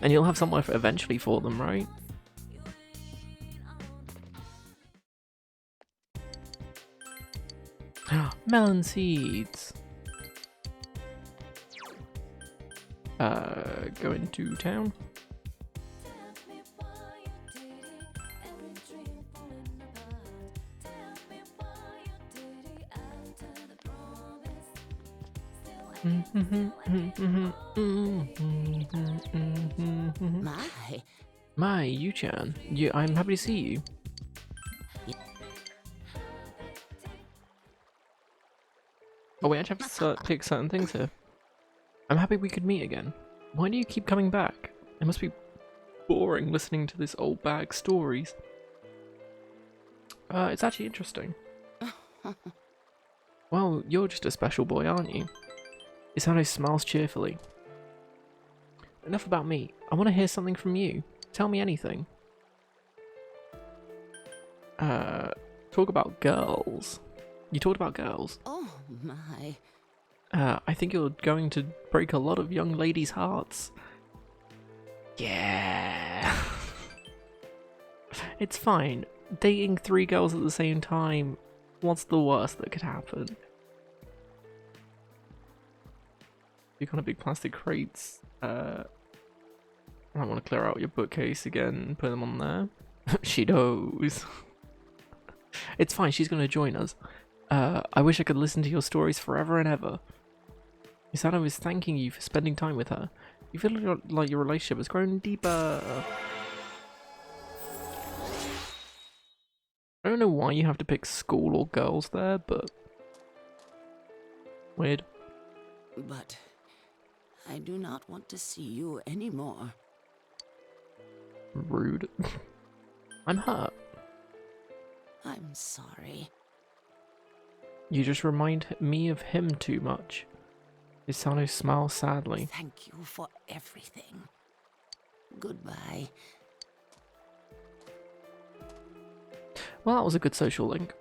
And you'll have somewhere eventually for them, right? Melon seeds. Going to town. My, Yu-chan. I'm happy to see you. Oh, we actually have to pick certain things here. I'm happy we could meet again. Why do you keep coming back? It must be boring listening to this old bag stories. It's actually interesting. Well, you're just a special boy, aren't you? Isano smiles cheerfully. Enough about me. I want to hear something from you. Tell me anything. Talk about girls. You talked about girls. Oh my. I think you're going to break a lot of young ladies' hearts. Yeah. It's fine. Dating 3 girls at the same time, what's the worst that could happen? You kind of big plastic crates. I want to clear out your bookcase again and put them on there. She knows. It's fine, she's going to join us. I wish I could listen to your stories forever and ever. Isano is thanking you for spending time with her. You feel like your relationship has grown deeper. I don't know why you have to pick school or girls there, but... weird. But I do not want to see you anymore. Rude. I'm hurt. I'm sorry. You just remind me of him too much. Isano smiles sadly. Thank you for everything. Goodbye. Well, that was a good social link.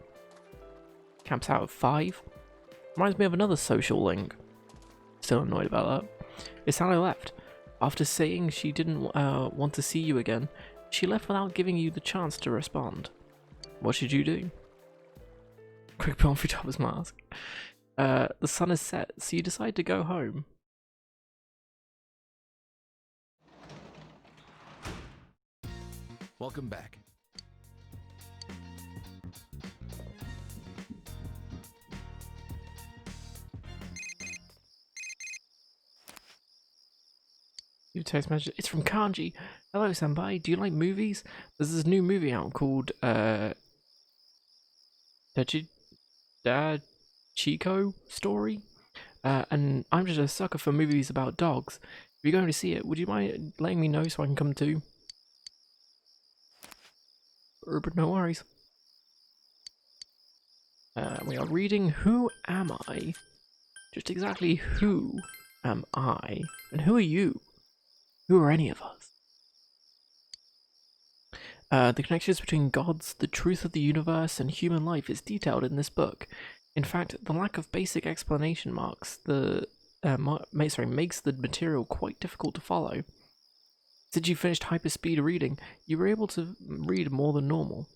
Camps out of 5. Reminds me of another social link. Still annoyed about that. Isano left. After saying she didn't want to see you again, she left without giving you the chance to respond. What should you do? Quick put on Futaga's mask. The sun is set, so you decide to go home. Welcome back. You text message. It's from Kanji. Hello, senpai. Do you like movies? There's this new movie out called Chico Story. And I'm just a sucker for movies about dogs. If you're going to see it, would you mind letting me know so I can come too? But no worries. We are reading Who Am I? Just exactly who am I? And who are you? Who are any of us? The connections between gods, the truth of the universe, and human life is detailed in this book. In fact, the lack of basic explanation makes the material quite difficult to follow. Since you finished hyperspeed reading, you were able to read more than normal.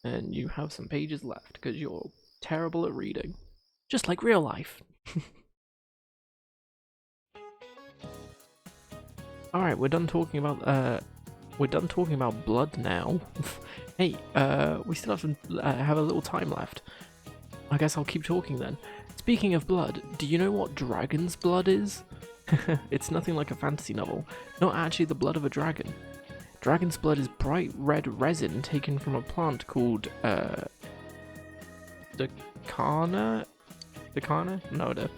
And you have some pages left, because you're terrible at reading. Just like real life. Alright, we're done talking about blood now. Hey, we still have a little time left. I guess I'll keep talking then. Speaking of blood, do you know what dragon's blood is? It's nothing like a fantasy novel, not actually the blood of a dragon. Dragon's blood is bright red resin taken from a plant called Decana? No idea.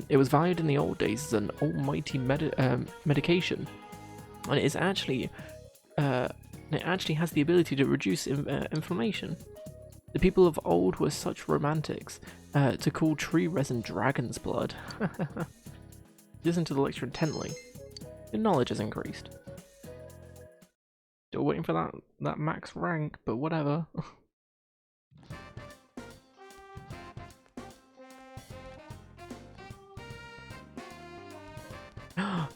It was valued in the old days as an almighty medication, and it actually has the ability to reduce inflammation. The people of old were such romantics to call tree resin dragon's blood. Listen to the lecture intently. Your knowledge has increased. Still waiting for that max rank, but whatever.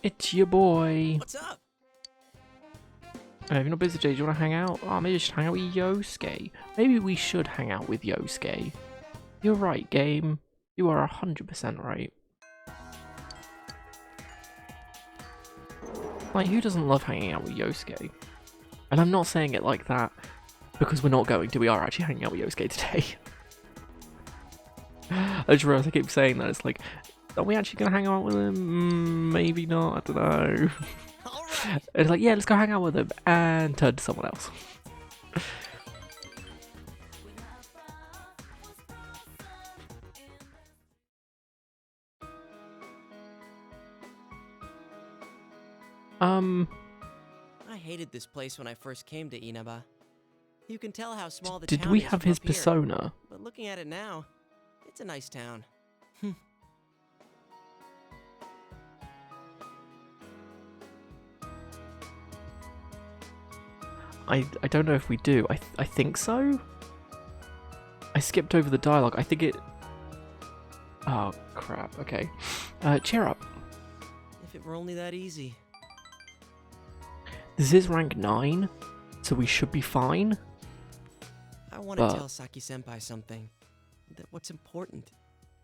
It's your boy. What's up? If you're not busy today, do you want to hang out? Oh, maybe just hang out with Yosuke. Maybe we should hang out with Yosuke. You're right, game. You are 100% right. Like, who doesn't love hanging out with Yosuke? And I'm not saying it like that because we're not going to. We are actually hanging out with Yosuke today. I just realized I keep saying that. It's like, are we actually going to hang out with him? Maybe not. I don't know. It's like, yeah, let's go hang out with him, and turn to someone else. I hated this place when I first came to Inaba. You can tell how small the Did town we is have from his up here, persona? but looking at it now, it's a nice town. I don't know if we do. I think so. I skipped over the dialogue. I think it. Oh crap. Okay. Cheer up. If it were only that easy. This is rank 9, so we should be fine. I want to tell Saki-senpai something. That what's important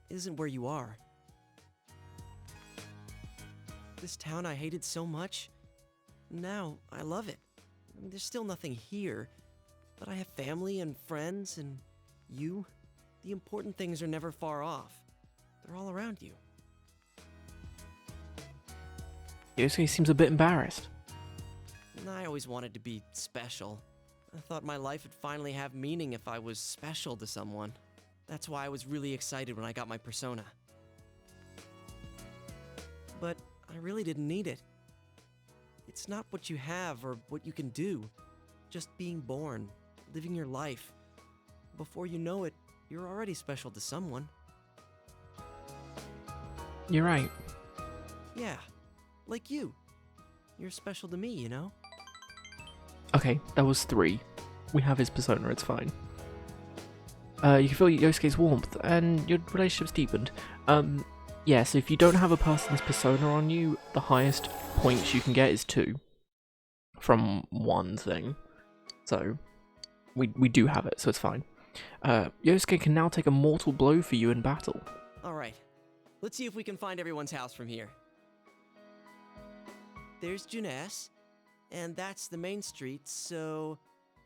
isn't where you are. This town I hated so much, now I love it. I mean, there's still nothing here, but I have family and friends and you. The important things are never far off. They're all around you. Yosuke seems a bit embarrassed. I always wanted to be special. I thought my life would finally have meaning if I was special to someone. That's why I was really excited when I got my persona. But I really didn't need it. It's not what you have or what you can do. Just being born, living your life. Before you know it, you're already special to someone. You're right. Yeah, like you. You're special to me, you know? Okay, that was 3. We have his persona, it's fine. You can feel Yosuke's warmth, and your relationship's deepened. Yeah, so if you don't have a person's persona on you, the highest points you can get is 2. From one thing. So, we do have it, so it's fine. Yosuke can now take a mortal blow for you in battle. Alright, let's see if we can find everyone's house from here. There's Juness, and that's the main street, so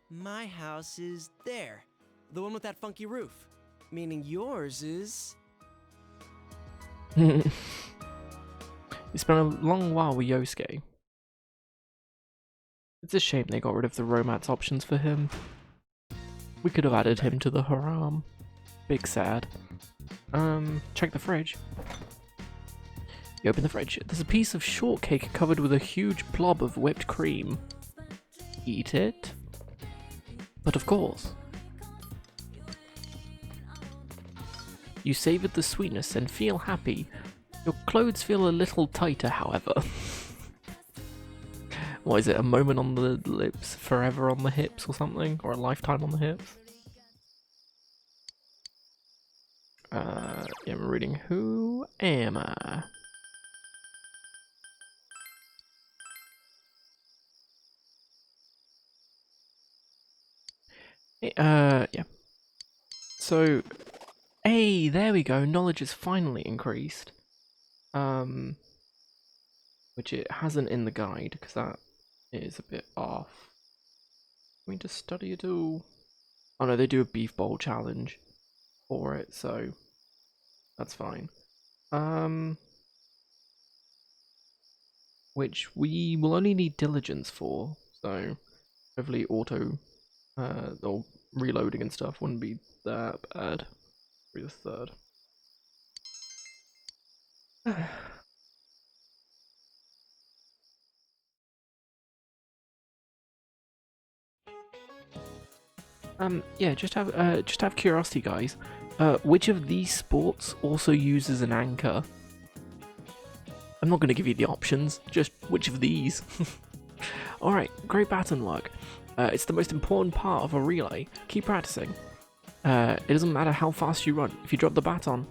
my house is there. The one with that funky roof. Meaning yours is... You spent a long while with Yosuke. It's a shame they got rid of the romance options for him. We could have added him to the harem. Big sad. Check the fridge. You open the fridge. There's a piece of shortcake covered with a huge blob of whipped cream. Eat it? But of course. You savoured the sweetness and feel happy. Your clothes feel a little tighter, however. What is it, a moment on the lips, forever on the hips or something? Or a lifetime on the hips? Yeah, I'm reading Who Am I? Yeah. So, hey, there we go. Knowledge is finally increased. Which it hasn't in the guide, because that is a bit off. I mean, to study at all. Oh no, they do a beef bowl challenge for it, so that's fine. Which we will only need diligence for, so hopefully auto or reloading and stuff wouldn't be that bad. Be the third. Yeah, just have curiosity, guys. Which of these sports also uses an anchor? I'm not going to give you the options, just which of these. Alright, great baton work. It's the most important part of a relay. Keep practicing. It doesn't matter how fast you run. If you drop the baton,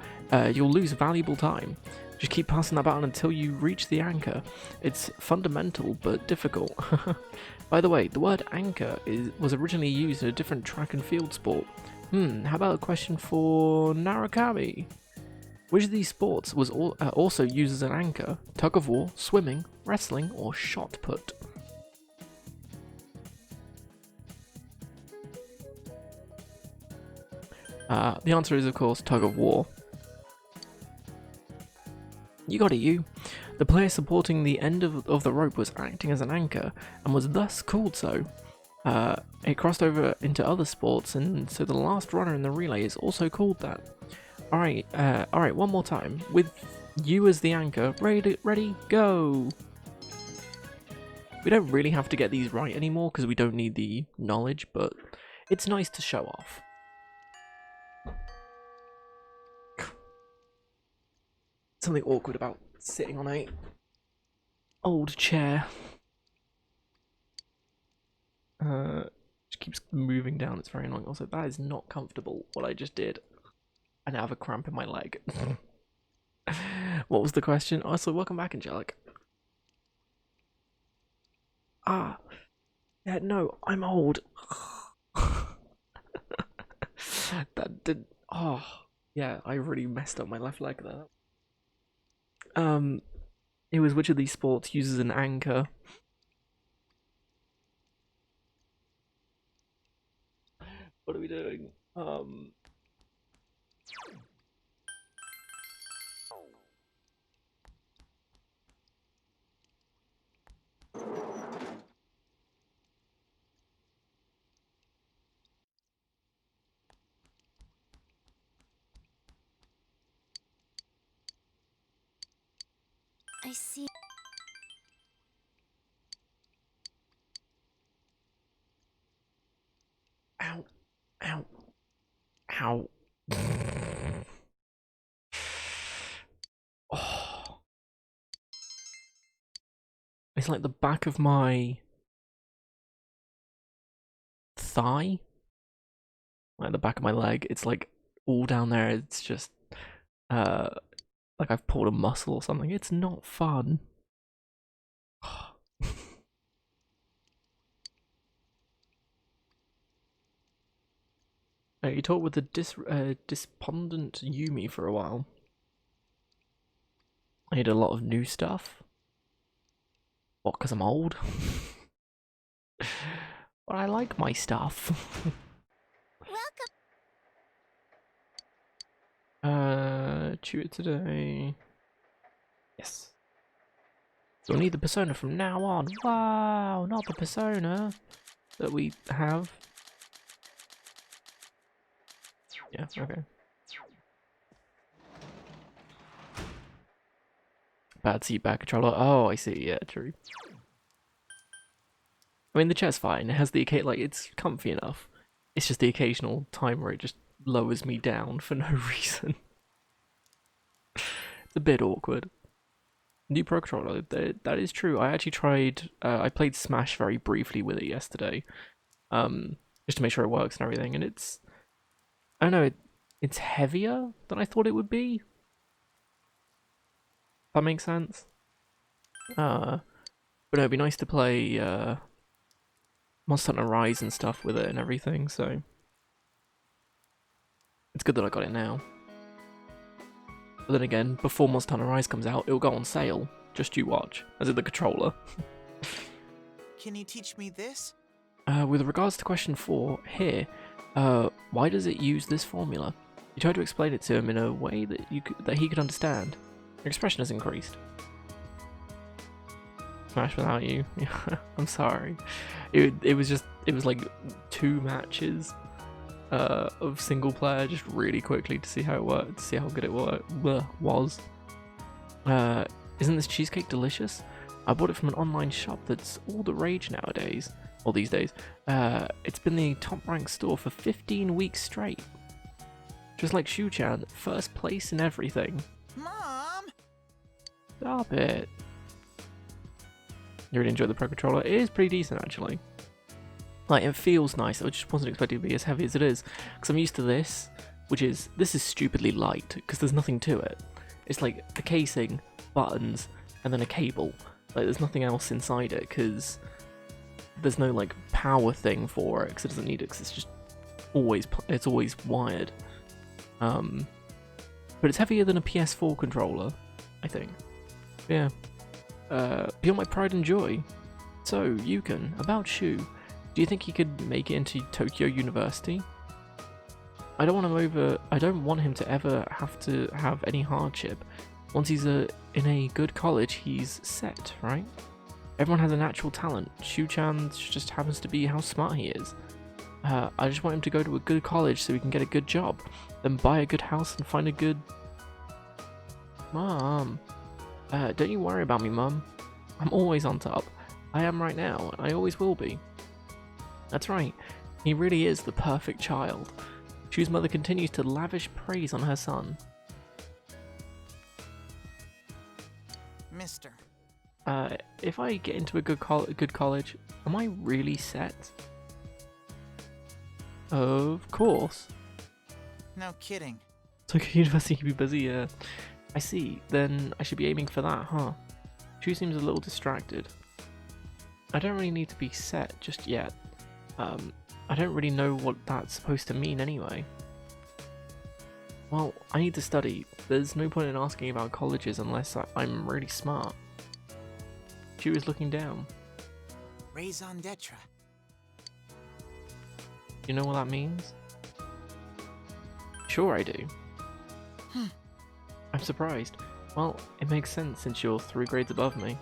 you'll lose valuable time. Just keep passing that button until you reach the anchor. It's fundamental but difficult. By the way, the word anchor was originally used in a different track and field sport. How about a question for Narukami? Which of these sports was also used as an anchor? Tug of war, swimming, wrestling, or shot put? The answer is, of course, tug of war. You got it, you. The player supporting the end of the rope was acting as an anchor, and was thus called so. It crossed over into other sports, and so the last runner in the relay is also called that. Alright, one more time. With you as the anchor, ready, go! We don't really have to get these right anymore, because we don't need the knowledge, but it's nice to show off. Something awkward about sitting on a old chair. Just keeps moving down, it's very annoying. Also, that is not comfortable, what I just did. I now have a cramp in my leg. What was the question? Also, welcome back, Angelic. Yeah, no, I'm old. That did, yeah, I really messed up my left leg there. It was which of these sports uses an anchor? What are we doing? I see. Ow. Ow. Ow. Oh. It's like the back of my thigh. Like the back of my leg. It's like all down there. It's just like I've pulled a muscle or something. It's not fun. You talked with the despondent Yumi for a while. I need a lot of new stuff. What, because I'm old? But I like my stuff. Welcome. Chew it today. Yes. You'll need the persona from now on. Wow, not the persona that we have. Yeah, okay. Bad seat back controller. Oh, I see. Yeah, true. I mean, the chair's fine. It has the like, it's comfy enough. It's just the occasional time where it just lowers me down for no reason. It's a bit awkward. New Pro Controller, that is true. I actually tried, I played Smash very briefly with it yesterday. Just to make sure it works and everything, and it's, I don't know, it's heavier than I thought it would be. That makes sense. But no, it'd be nice to play Monster Hunter Rise and stuff with it and everything, so it's good that I got it now. But then again, before Monster Hunter Rise comes out, it'll go on sale. Just you watch, as in the controller. Can you teach me this? With regards to question 4, here, why does it use this formula? You tried to explain it to him in a way that he could understand. Your expression has increased. Smash without you. I'm sorry. It was like 2 matches of single player just really quickly to see how it worked, to see how good it was. Isn't this cheesecake delicious? I bought it from an online shop that's all the rage nowadays, or these days. It's been the top ranked store for 15 weeks straight. Just like Shu-chan, first place in everything. Mom! Stop it. You really enjoyed the Pro Controller? It is pretty decent, actually. Like, it feels nice. I just wasn't expecting it to be as heavy as it is. Because I'm used to this, this is stupidly light, because there's nothing to it. It's like a casing, buttons, and then a cable. Like there's nothing else inside it because there's no like power thing for it because it doesn't need it because it's just always wired. But it's heavier than a PS4 controller, I think. Yeah. Beyond my pride and joy. So, Yukon, about Shu. Do you think he could make it into Tokyo University? I don't want him to ever have to have any hardship. Once he's in a good college, he's set, right? Everyone has a natural talent. Shu-chan just happens to be how smart he is. I just want him to go to a good college so he can get a good job, then buy a good house and find a good... Mom. Don't you worry about me, Mum. I'm always on top. I am right now, and I always will be. That's right. He really is the perfect child. Shu's mother continues to lavish praise on her son. Mister. If I get into a good college, am I really set? Of course. No kidding. Tokyo University can be busy, yeah. I see, then I should be aiming for that, huh? Shu seems a little distracted. I don't really need to be set just yet. I don't really know what that's supposed to mean anyway. Well, I need to study. There's no point in asking about colleges unless I'm really smart. Shu is looking down. Raison d'etre. You know what that means? Sure I do. I'm surprised. Well, it makes sense since you're 3 grades above me.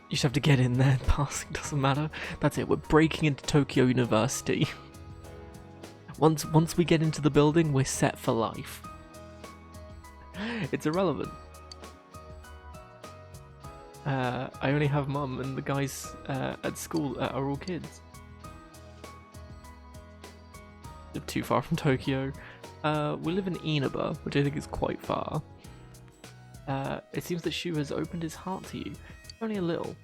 You just have to get in there, passing doesn't matter. That's it, we're breaking into Tokyo University. Once we get into the building, we're set for life. It's irrelevant. I only have Mum and the guys at school are all kids. Live too far from Tokyo. We live in Inaba, which I think is quite far. It seems that Shu has opened his heart to you. Only a little.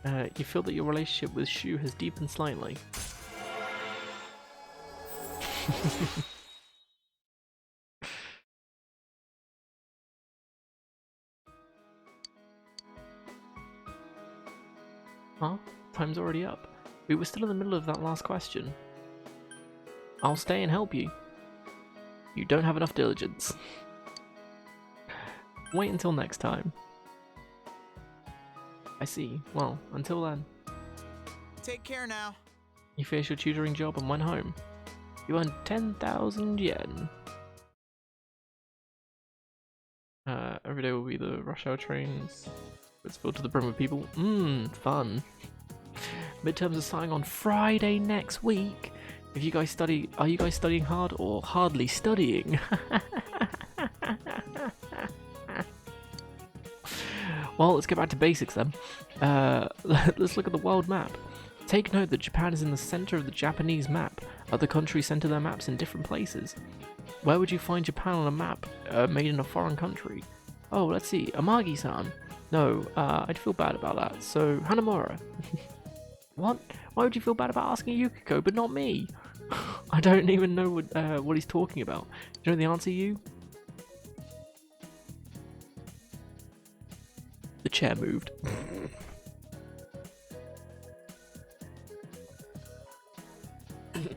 You feel that your relationship with Shu has deepened slightly. Huh? Time's already up. We were still in the middle of that last question. I'll stay and help you. You don't have enough diligence. Wait until next time. I see. Well, until then. Take care now. You finished your tutoring job and went home. You earned 10,000 yen. Every day will be the rush hour trains. It's filled to the brim with people. Fun. Midterms are starting on Friday next week. If you guys study, are you guys studying hard or hardly studying? Well, let's get back to basics then. Let's look at the world map. Take note that Japan is in the center of the Japanese map. Other countries center their maps in different places. Where would you find Japan on a map made in a foreign country? Oh, let's see. Amagi-san. No, I'd feel bad about that. So, Hanamura. What? Why would you feel bad about asking Yukiko, but not me? I don't even know what he's talking about. Do you know the answer, you? The chair moved.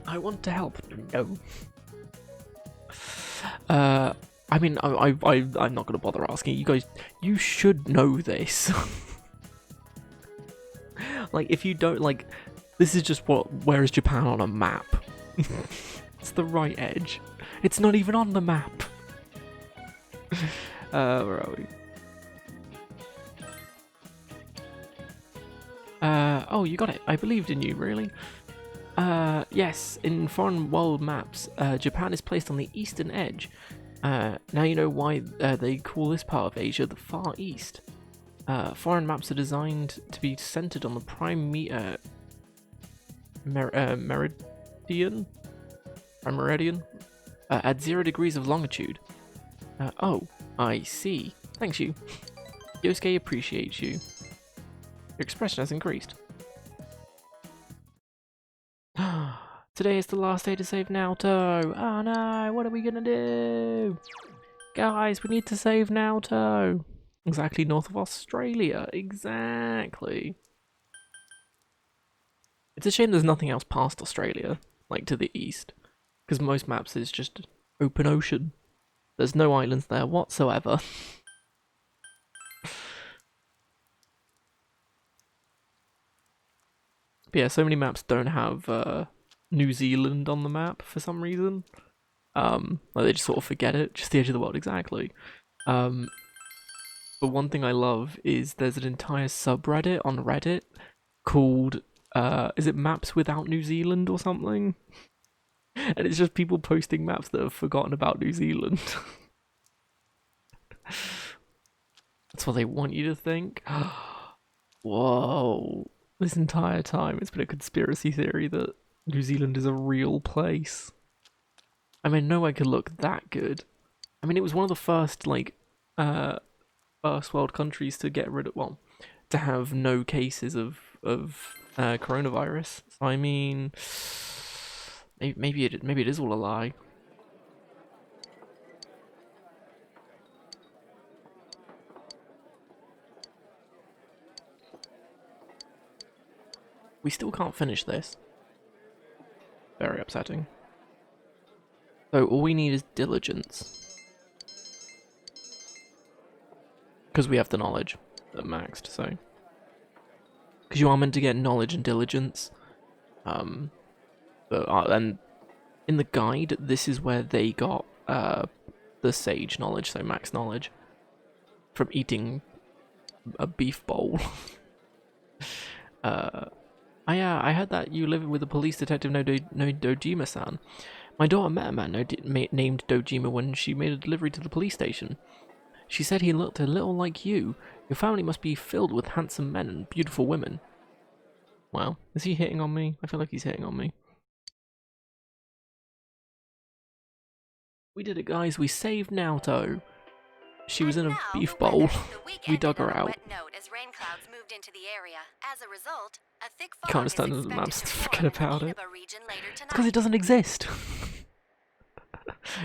I want to help. No. I mean, I'm not gonna bother asking you guys. You should know this. Like, if you don't, like, this is just where is Japan on a map? It's the right edge. It's not even on the map. Where are we? Oh, you got it. I believed in you, really. Yes, in foreign world maps, Japan is placed on the eastern edge. Now you know why they call this part of Asia the Far East. Foreign maps are designed to be centered on the prime meridian at 0 degrees of longitude. Oh, I see. Thanks, you. Yosuke appreciates you. Your expression has increased. Today is the last day to save Naoto. Oh no, what are we gonna do? Guys, we need to save Naoto. Exactly north of Australia. Exactly. It's a shame there's nothing else past Australia, like to the east. Because most maps is just open ocean. There's no islands there whatsoever. But yeah, so many maps don't have New Zealand on the map for some reason. Like they just sort of forget it, just the edge of the world, exactly. But one thing I love is there's an entire subreddit on Reddit called, is it Maps Without New Zealand or something? And it's just people posting maps that have forgotten about New Zealand. That's what they want you to think. Whoa. This entire time it's been a conspiracy theory that New Zealand is a real place. I mean, nowhere could look that good. I mean, it was one of the first, like, first world countries to get rid of, well, to have no cases of coronavirus. So, I mean, maybe it is all a lie. We still can't finish this. Very upsetting. So all we need is diligence. Because we have the knowledge at maxed, so. Because you are meant to get knowledge and diligence. And in the guide, this is where they got the sage knowledge, so max knowledge. From eating a beef bowl. I heard that you live with a police detective no Dojima-san. My daughter met a man named Dojima when she made a delivery to the police station. She said he looked a little like you. Your family must be filled with handsome men and beautiful women. Wow, is he hitting on me? I feel like he's hitting on me. We did it, guys. We saved Naoto. She was in a beef bowl. We dug her out. You can't understand the maps to forget about it. It's because it doesn't exist.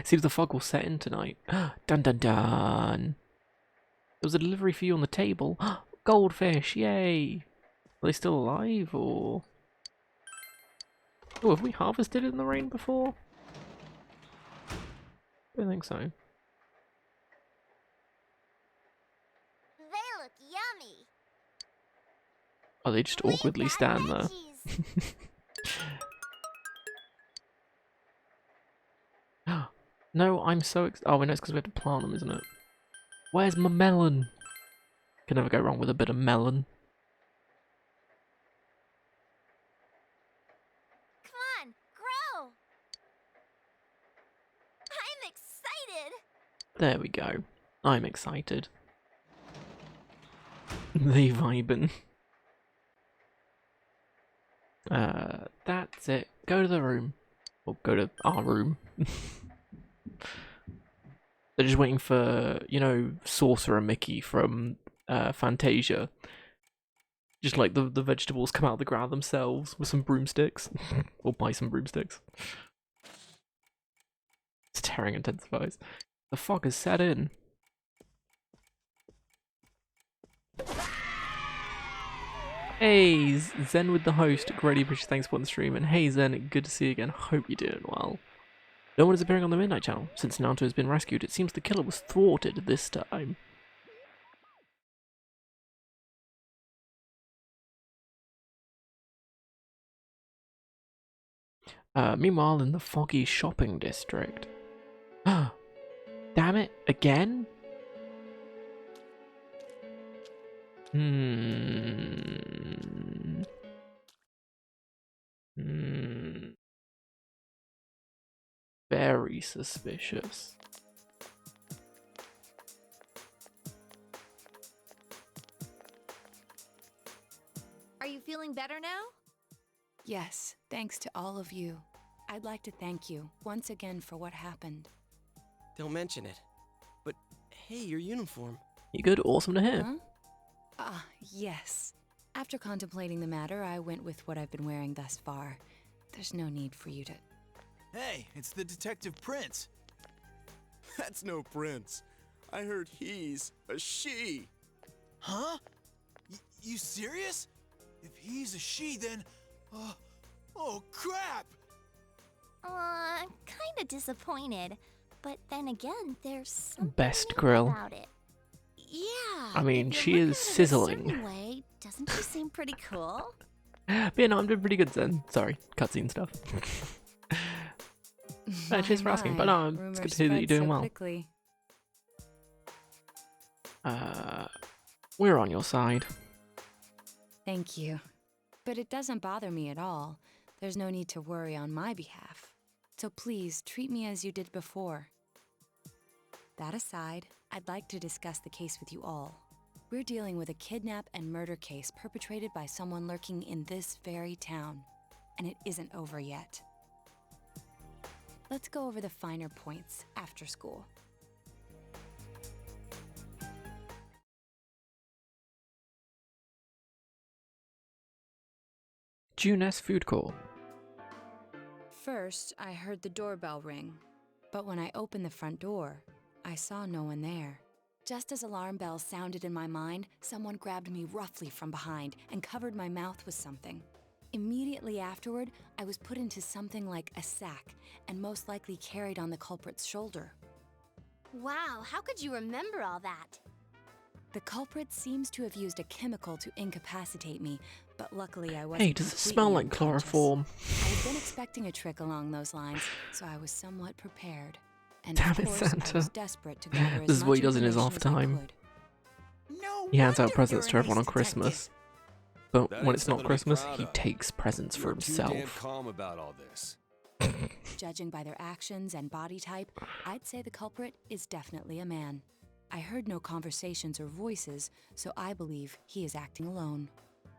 Seems the fog will set in tonight. Dun dun dun. There was a delivery for you on the table. Goldfish, yay! Are they still alive, or...? Oh, have we harvested in the rain before? I don't think so. They look yummy. Oh, they just awkwardly stand there. No, I'm so oh, we know it's because we have to plant them, isn't it? Where's my melon? Can never go wrong with a bit of melon. Come on, grow. I'm excited. There we go. I'm excited. They vibin'. That's it. Go to the room. Or go to our room. They're just waiting for, you know, Sorcerer Mickey from Fantasia. Just like the vegetables come out of the ground themselves with some broomsticks. Or buy some broomsticks. Staring intensifies. The fog has set in. Hey, Zen with the host. Greatly appreciate, thanks for the stream. And hey Zen, good to see you again. Hope you're doing well. No one is appearing on the Midnight Channel. Since Naoto has been rescued, it seems the killer was thwarted this time. Meanwhile, in the foggy shopping district. Damn it, again? Very suspicious. Are you feeling better now? Yes, thanks to all of you. I'd like to thank you once again for what happened. Don't mention it. But hey, your uniform. You good? Awesome to hear. Huh? Ah, yes. After contemplating the matter, I went with what I've been wearing thus far. There's no need for you to... Hey, it's the Detective Prince. That's no prince. I heard he's a she. Huh? You serious? If he's a she, then... oh, crap! Kinda disappointed. But then again, there's something Best neat grill. about it. Yeah. I mean, if you she look is at it a sizzling. certain way, doesn't she seem pretty cool? But yeah, no, I'm doing pretty good then. Sorry, cutscene stuff. Cheers for asking, but no, it's good to hear that you're doing well. Quickly. We're on your side. Thank you. But it doesn't bother me at all. There's no need to worry on my behalf. So please, treat me as you did before. That aside, I'd like to discuss the case with you all. We're dealing with a kidnap and murder case perpetrated by someone lurking in this very town. And it isn't over yet. Let's go over the finer points after school. Junes Food Court. First, I heard the doorbell ring. But when I opened the front door, I saw no one there. Just as alarm bells sounded in my mind, someone grabbed me roughly from behind and covered my mouth with something. Immediately afterward, I was put into something like a sack and most likely carried on the culprit's shoulder. Wow, how could you remember all that? The culprit seems to have used a chemical to incapacitate me, but luckily I wasn't. Hey, does it completely smell like unconscious. chloroform? I had been expecting a trick along those lines, so I was somewhat prepared. And Damn of it, course, Santa. I was desperate to gather as This is what much he does in his information off as I time. could. No He hands out wonder presents to you're an everyone on ace Christmas. detective. But That when ain't it's not something to be Christmas, proud he of. takes presents for You're too damn himself. calm about all this. Judging by their actions and body type, I'd say the culprit is definitely a man. I heard no conversations or voices, so I believe he is acting alone.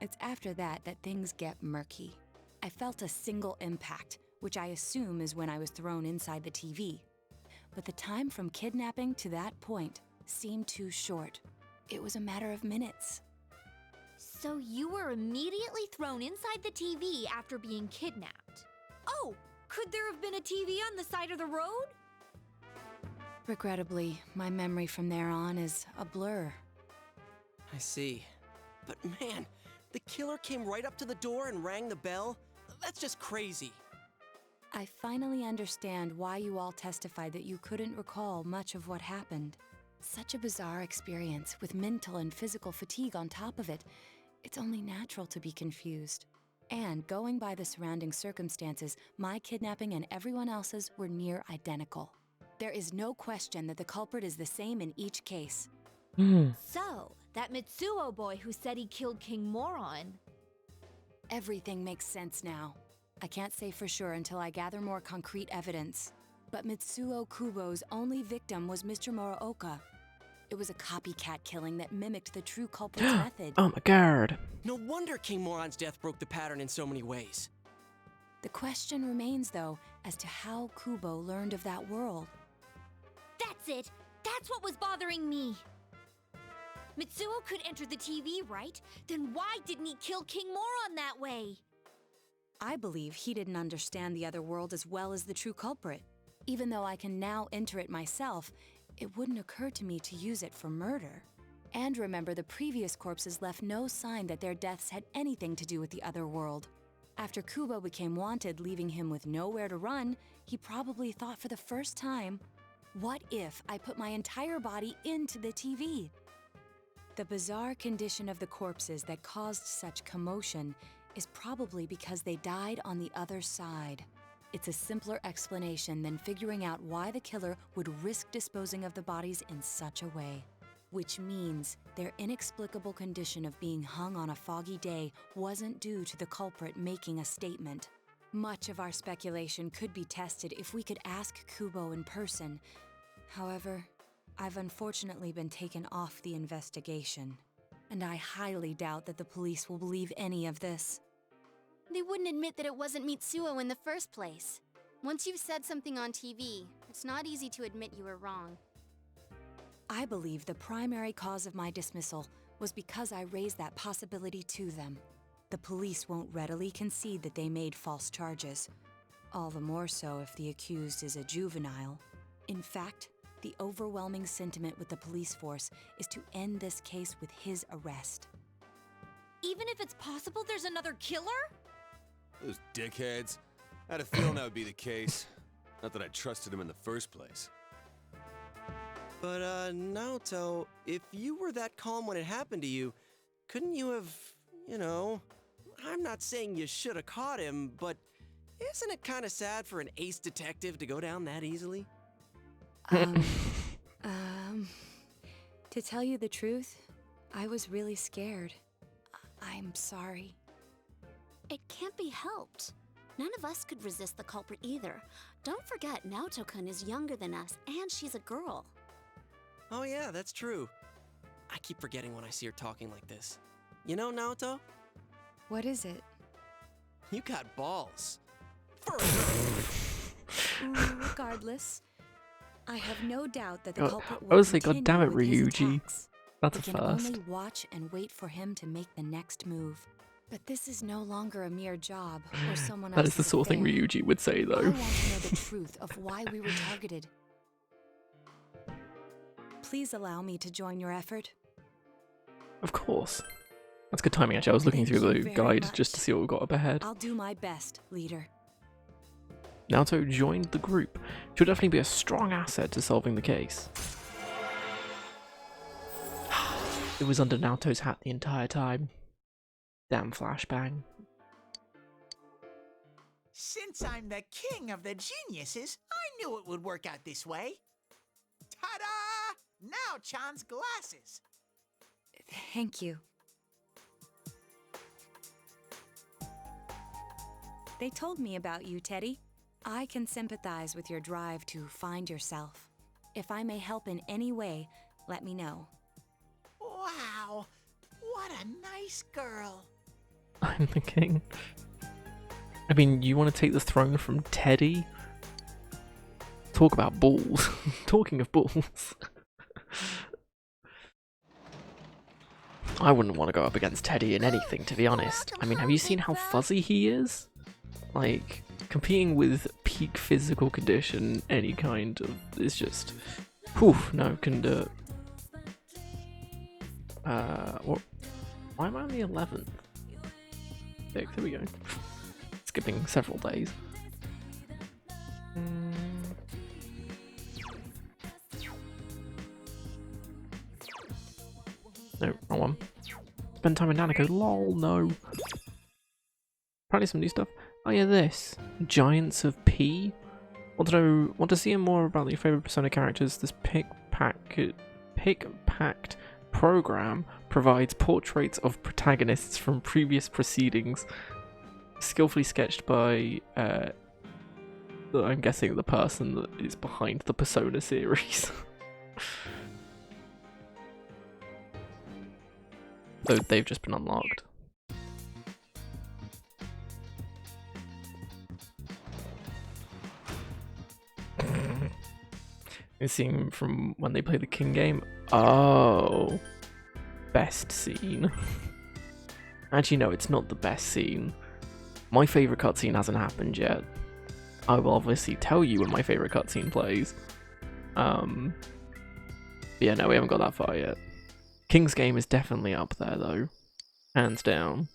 It's after that that things get murky. I felt a single impact, which I assume is when I was thrown inside the TV. But the time from kidnapping to that point seemed too short. It was a matter of minutes. So you were immediately thrown inside the TV after being kidnapped. Oh, could there have been a TV on the side of the road? Regrettably, my memory from there on is a blur. I see. But man, the killer came right up to the door and rang the bell? That's just crazy. I finally understand why you all testified that you couldn't recall much of what happened. Such a bizarre experience, with mental and physical fatigue on top of it. It's only natural to be confused. And going by the surrounding circumstances, my kidnapping and everyone else's were near identical. There is no question that the culprit is the same in each case. So, that Mitsuo boy who said he killed King Moron. Everything makes sense now. I can't say for sure until I gather more concrete evidence. But Mitsuo Kubo's only victim was Mr. Muraoka. It was a copycat killing that mimicked the true culprit's method. Oh my god. No wonder King Moron's death broke the pattern in so many ways. The question remains, though, as to how Kubo learned of that world. That's it! That's what was bothering me! Mitsuo could enter the TV, right? Then why didn't he kill King Moron that way? I believe he didn't understand the other world as well as the true culprit. Even though I can now enter it myself, it wouldn't occur to me to use it for murder. And remember, the previous corpses left no sign that their deaths had anything to do with the other world. After Kubo became wanted, leaving him with nowhere to run, he probably thought for the first time, what if I put my entire body into the TV? The bizarre condition of the corpses that caused such commotion is probably because they died on the other side. It's a simpler explanation than figuring out why the killer would risk disposing of the bodies in such a way. Which means their inexplicable condition of being hung on a foggy day wasn't due to the culprit making a statement. Much of our speculation could be tested if we could ask Kubo in person. However, I've unfortunately been taken off the investigation, and I highly doubt that the police will believe any of this. They wouldn't admit that it wasn't Mitsuo in the first place. Once you've said something on TV, it's not easy to admit you were wrong. I believe the primary cause of my dismissal was because I raised that possibility to them. the police won't readily concede that they made false charges. All the more so if the accused is a juvenile. In fact, the overwhelming sentiment with the police force is to end this case with his arrest. Even if it's possible there's another killer? Those dickheads. I had a feeling that would be the case. Not that I trusted him in the first place. But, Naoto, if you were that calm when it happened to you, couldn't you have, you know... I'm not saying you should have caught him, but isn't it kind of sad for an ace detective to go down that easily? To tell you the truth, I was really scared. I'm sorry. It can't be helped. None of us could resist the culprit either. Don't forget, Naoto-kun is younger than us, and she's a girl. Oh yeah, that's true. I keep forgetting when I see her talking like this. You know, Naoto? What is it? You got balls. Regardless, I have no doubt that the culprit I will was like, God continue damn it, with his Ryuji. attacks. That's We a can first. only watch and wait for him to make the next move. But this is no longer a mere job or someone That is else's the sort of thing affair. Ryuji would say, I though. want to know the truth of why we were targeted. Please allow me to join your effort. Of course. That's good timing, actually. I was looking Thank through you the very guide much. just to see what we got up ahead. I'll do my best, leader. Naoto joined the group. She'll definitely be a strong asset to solving the case. It was under Naoto's hat the entire time. Damn flashbang. Since I'm the king of the geniuses, I knew it would work out this way. Ta-da! Now Chan's glasses. Thank you. They told me about you, Teddy. I can sympathize with your drive to find yourself. If I may help in any way, let me know. Wow, what a nice girl. I'm the king. I mean, you want to take the throne from Teddy? Talk about balls. Talking of balls. I wouldn't want to go up against Teddy in anything, to be honest. I mean, have you seen how fuzzy he is? Like, competing with peak physical condition, any kind of, is just... Whew, no, can do it. What? Why am I on the 11th? 6th, here we go. Skipping several days. No, wrong one. Spend time in Nanako. Lol, no. Apparently some new stuff. Oh yeah, this. Giants of P. Want to see more about your favourite Persona characters? This pick-packed program provides portraits of protagonists from previous proceedings, skillfully sketched by, I'm guessing, the person that is behind the Persona series. Though they've just been unlocked. You're seeing from when they play the King game. Oh, best scene. Actually, no, it's not the best scene. My favourite cutscene hasn't happened yet. I will obviously tell you when my favourite cutscene plays. Yeah, no, we haven't got that far yet. King's game is definitely up there though, hands down.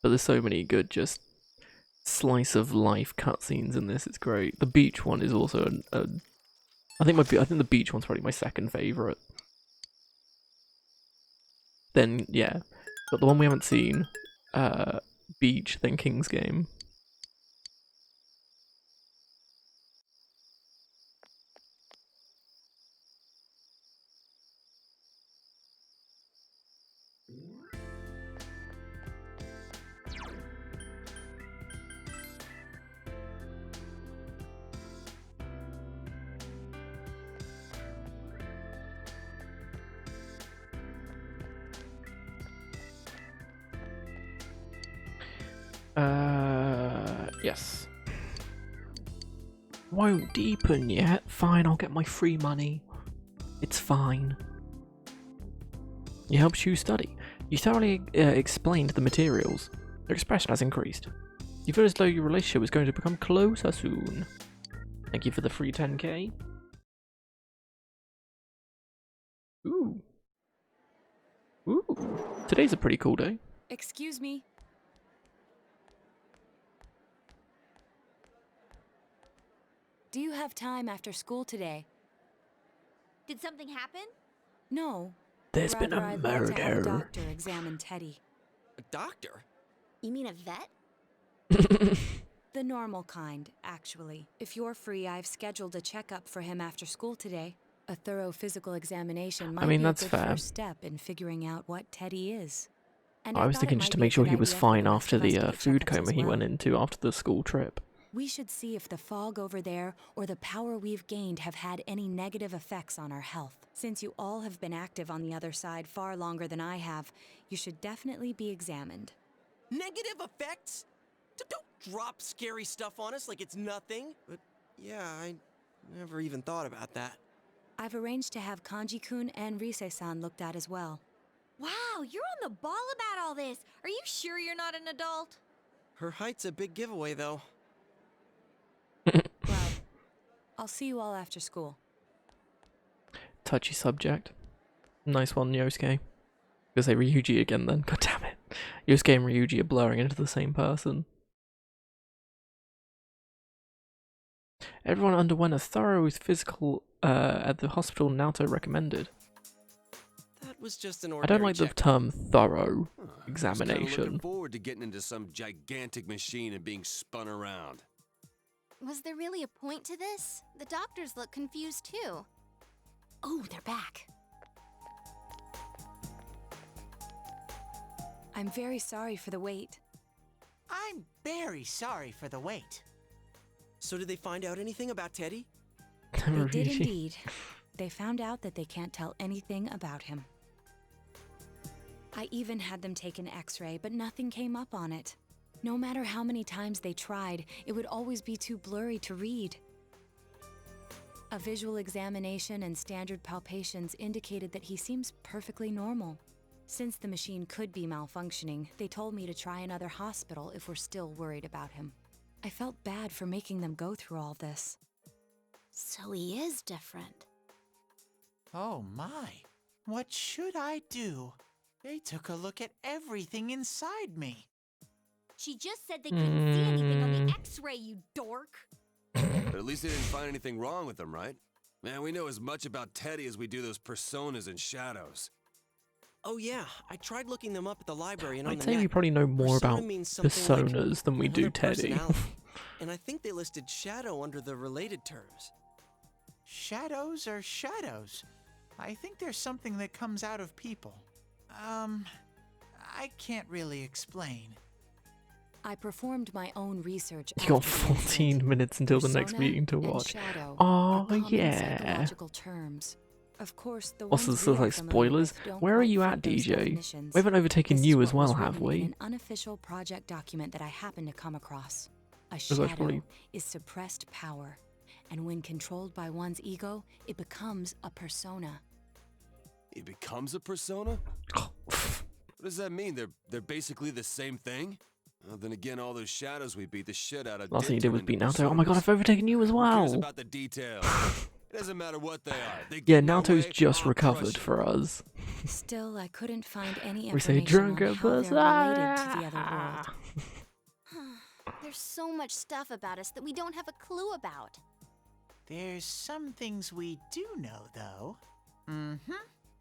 But there's so many good just slice of life cutscenes in this. It's great. The beach one is also I think the beach one's probably my second favorite. Then yeah, but the one we haven't seen, beach, then King's game. Yes. Won't deepen yet. Fine, I'll get my free money. It's fine. It helps you study. You thoroughly explained the materials. Your expression has increased. You feel as though your relationship is going to become closer soon. Thank you for the free 10k. Ooh. Ooh. Today's a pretty cool day. Excuse me. Do you have time after school today? Did something happen? No. There's been a Rather, I'd like to have a murder. doctor examine Teddy. A doctor? You mean a vet? The normal kind, actually. If you're free, I've scheduled a checkup for him after school today. A thorough physical examination might mean, be that's a good fair. first step in figuring out what Teddy is. And I was thought thinking it just might to be make a sure good he was idea for fine the rest after of us the to get food checkups coma as he well. went into after the school trip. We should see if the fog over there or the power we've gained have had any negative effects on our health. Since you all have been active on the other side far longer than I have, you should definitely be examined. Negative effects? Don't drop scary stuff on us like it's nothing. But yeah, I never even thought about that. I've arranged to have Kanji-kun and Rise-san looked at as well. Wow, you're on the ball about all this. Are you sure you're not an adult? Her height's a big giveaway, though. Well, I'll see you all after school. Touchy subject. Nice one, Yosuke. Gonna say Ryuji again then. God damn it. Yosuke and Ryuji are blurring into the same person. Everyone underwent a thorough physical at the hospital Naoto recommended. That was just an I ordinary don't like the checkup. term thorough Huh, I was kinda examination. looking forward to getting into some gigantic machine and being spun around. Was there really a point to this? The doctors look confused too. Oh, they're back. I'm very sorry for the wait. I'm very sorry for the wait. So did they find out anything about Teddy? They did Ryuji. indeed. They found out that they can't tell anything about him. I even had them take an x-ray, but nothing came up on it. No matter how many times they tried, it would always be too blurry to read. A visual examination and standard palpations indicated that he seems perfectly normal. Since the machine could be malfunctioning, they told me to try another hospital if we're still worried about him. I felt bad for making them go through all this. So he is different. Oh my. What should I do? They took a look at everything inside me. She just said they couldn't see anything on the x-ray, you dork. But at least they didn't find anything wrong with him, right? Man, we know as much about Teddy as we do those personas and shadows. Oh yeah, I tried looking them up at the library and on I'd the say net. we probably know more Persona about means something like personas than we do another Teddy. personality. And I think they listed shadow under the related terms. Shadows are shadows. I think there's something that comes out of people. I can't really explain. I performed my own research. You got after the 14 incident. minutes until the next Persona meeting to and watch. shadow Oh, are common yeah. psychological terms. Of course, the Also, ones this is we are like familiar spoilers. with don't Where are quite you fit at, those DJ? definitions. We haven't overtaken This you is as what well, was have written we? in an unofficial project document that I happened to come across. A Because I shadow probably- is suppressed power, and when controlled by one's ego, it becomes a persona. It becomes a persona? What does that mean? They're basically the same thing? Well, then again, all those shadows we beat the shit out of. Last thing you did was turn beat into Naoto. Oh my god, personas. I've overtaken you as Who cares well. about the details? It doesn't matter what they are. They Yeah, get in my Naoto's way, just I'll crush recovered you. for us. Still, I couldn't find any We say information on drunk how they're related to the other Ah. world. There's so much stuff about us that we don't have a clue about. There's some things we do know, though.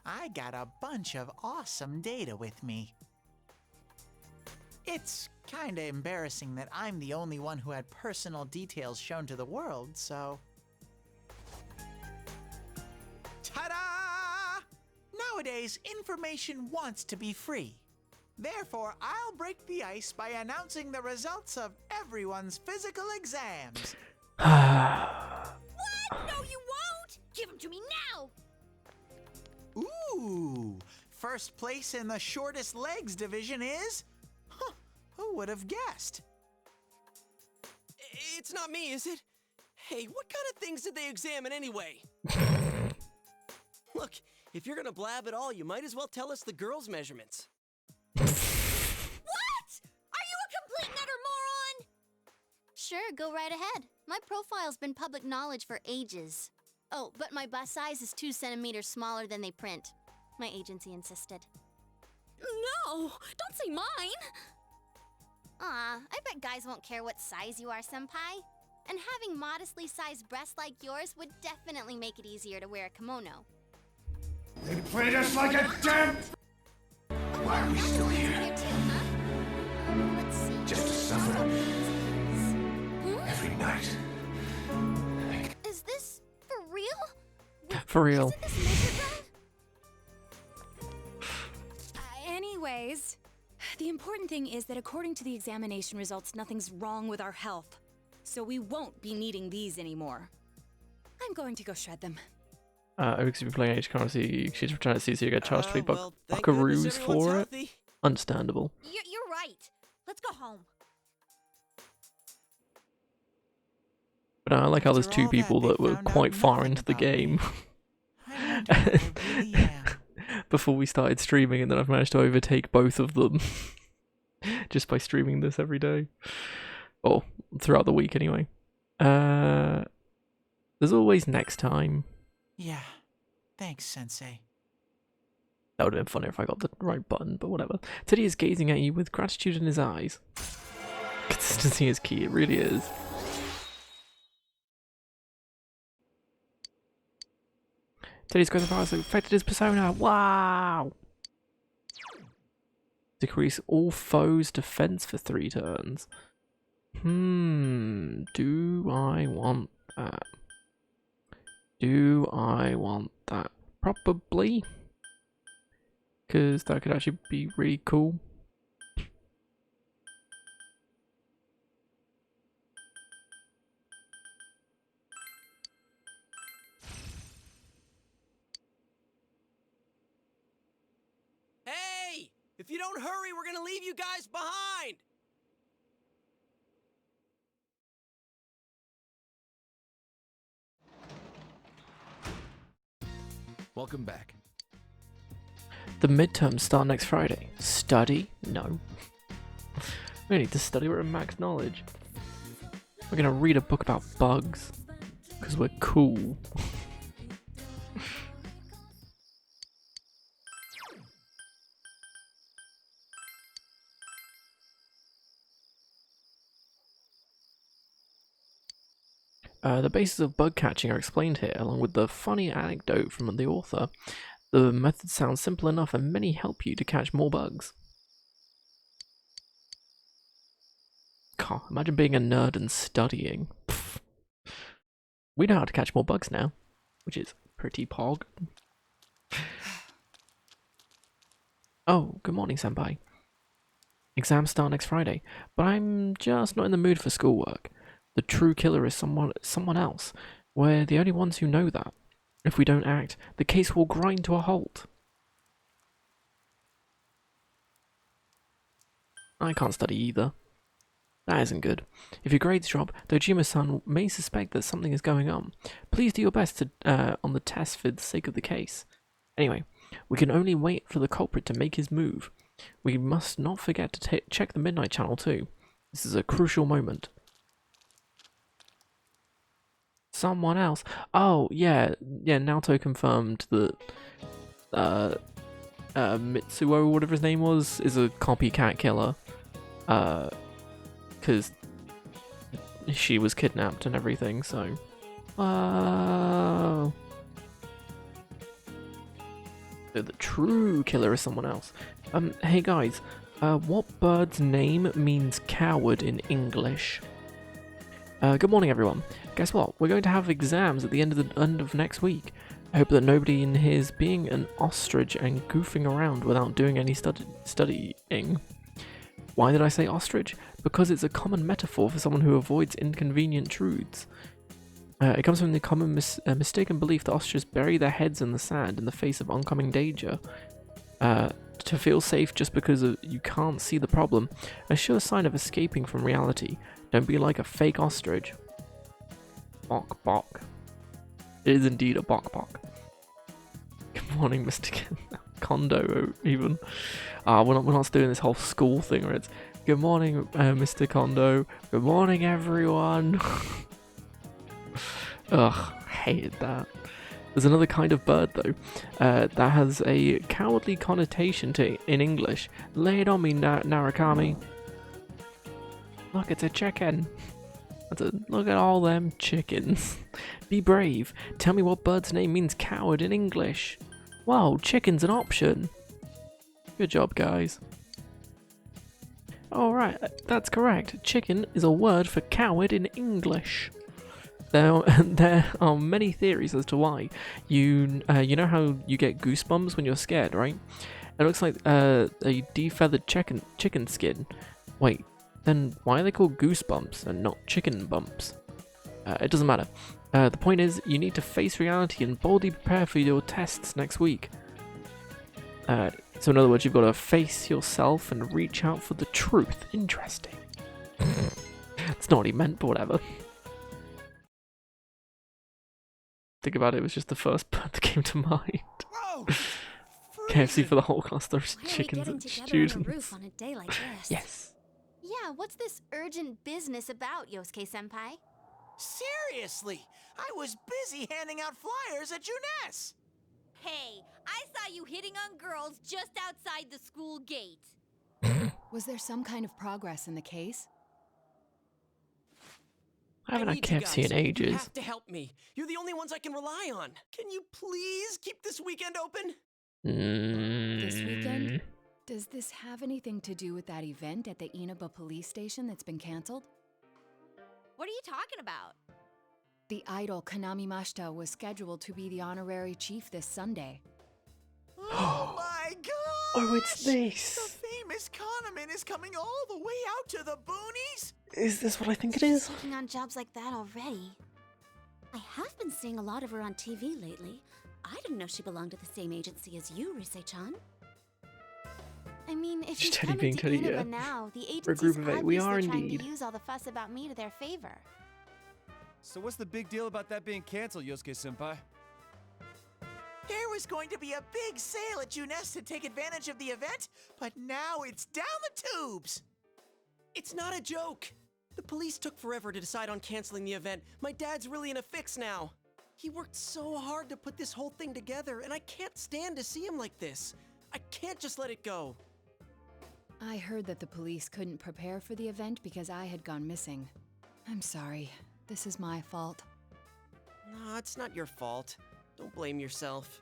I got a bunch of awesome data with me. It's kinda embarrassing that I'm the only one who had personal details shown to the world, so... Ta-da! Nowadays, information wants to be free. Therefore, I'll break the ice by announcing the results of everyone's physical exams. What? No, you won't! Give them to me now! Ooh! First place in the shortest legs division is... Huh, who would have guessed? It's not me, is it? Hey, what kind of things did they examine anyway? Look, if you're gonna blab at all, you might as well tell us the girls' measurements. Sure, go right ahead. My profile's been public knowledge for ages. Oh, but my bust size is 2 centimeters smaller than they print. My agency insisted. No! Don't say mine! Aw, I bet guys won't care what size you are, senpai. And having modestly sized breasts like yours would definitely make it easier to wear a kimono. They played us like a damn... Why are we still here? Here too, huh? Let's see. Just to suffer every night. Is this for real? For real. Isn't this measured right? Anyways, the important thing is that according to the examination results, nothing's wrong with our health. So we won't be needing these anymore. I'm going to go shred them. Oaks, if you're playing Age Currency, she's trying to see so you get charged 3 well, thank goodness buckaroos everyone's for it. healthy. Understandable. You're right. Let's go home. But I like how there's After 2 all people that, that they were found out quite far nothing into the about me. game I wonder if I really am. before we started streaming, and then I've managed to overtake both of them just by streaming this every day. Or throughout the week anyway. There's always next time. Yeah. Thanks, Sensei. That would have been funny if I got the right button, but whatever. Teddy is gazing at you with gratitude in his eyes. Consistency is key, it really is. Teddy's growth powers affected his persona. Wow! Decrease all foes' defense for 3 turns. Do I want that? Do I want that? Probably. Because that could actually be really cool. Hey! If you don't hurry, we're gonna leave you guys behind! Welcome back. The midterms start next Friday. Study? No. We need to study, we're at max knowledge. We're gonna read a book about bugs. Because we're cool. The basis of bug catching are explained here, along with the funny anecdote from the author. The method sounds simple enough and many help you to catch more bugs. God, imagine being a nerd and studying. Pfft. We know how to catch more bugs now, which is pretty pog. Oh, good morning, senpai. Exams start next Friday, but I'm just not in the mood for schoolwork. The true killer is someone else. We're the only ones who know that. If we don't act, the case will grind to a halt. I can't study either. That isn't good. If your grades drop, Dojima-san may suspect that something is going on. Please do your best to, on the test for the sake of the case. Anyway, we can only wait for the culprit to make his move. We must not forget to check the Midnight Channel too. This is a crucial moment. Someone else. Oh, yeah. Yeah, Naoto confirmed that Mitsuo, whatever his name was, is a copycat killer. Because she was kidnapped and everything, so... So the true killer is someone else. Hey guys, what bird's name means coward in English? Good morning, everyone. Guess what? We're going to have exams at the end of next week. I hope that nobody in here is being an ostrich and goofing around without doing any studying. Why did I say ostrich? Because it's a common metaphor for someone who avoids inconvenient truths. It comes from the common mistaken belief that ostriches bury their heads in the sand in the face of oncoming danger. To feel safe just because you can't see the problem, a sure sign of escaping from reality. Don't be like a fake ostrich. Bok bok. It is indeed a bok bok. Good morning, Mr. Kondo, even. We're not doing this whole school thing where it's Good morning, Mr. Kondo. Good morning, everyone. Ugh, hated that. There's another kind of bird though, that has a cowardly connotation in English. Lay it on me, Narakami. Look, it's a chicken. Look at all them chickens. Be brave. Tell me what bird's name means coward in English. Wow, chicken's an option. Good job, guys. Alright, that's correct. Chicken is a word for coward in English. There are many theories as to why. You know how you get goosebumps when you're scared, right? It looks like a defeathered chicken skin. Wait, then why are they called goosebumps and not chicken bumps? It doesn't matter. The point is, you need to face reality and boldly prepare for your tests next week. So in other words, you've got to face yourself and reach out for the truth. Interesting. That's not what he meant, but whatever. Think about it, it was just the first part that came to mind. Whoa! KFC for the whole class, there's Why chickens are we and getting together students. on a roof on a day like this? Yes. Yeah, what's this urgent business about, Yosuke-senpai? Seriously, I was busy handing out flyers at Juness. Hey, I saw you hitting on girls just outside the school gate. Was there some kind of progress in the case? I haven't had need you KFC guys. in ages. You have to help me. You're the only ones I can rely on. Can you please keep this weekend open? This weekend? Does this have anything to do with that event at the Inaba police station that's been canceled? What are you talking about? The idol Kanami Mashita was scheduled to be the honorary chief this Sunday. Oh my gosh! Oh, it's this. The famous Kahneman is coming all the way out to the boonies? Is this what I think it is? Taking on jobs like that already. I have been seeing a lot of her on TV lately. I didn't know she belonged to the same agency as you, Rise-chan. I mean, if She's she's Teddy coming being to Teddy, Inaba yeah. now, the We're a group agency's of 8. We are obviously trying indeed. to use all the fuss about me to their favor. So what's the big deal about that being canceled, Yosuke-senpai? There was going to be a big sale at Juness to take advantage of the event, but now it's down the tubes. It's not a joke. The police took forever to decide on canceling the event. My dad's really in a fix now. He worked so hard to put this whole thing together, and I can't stand to see him like this. I can't just let it go. I heard that the police couldn't prepare for the event because I had gone missing. I'm sorry. This is my fault. No, it's not your fault. Don't blame yourself.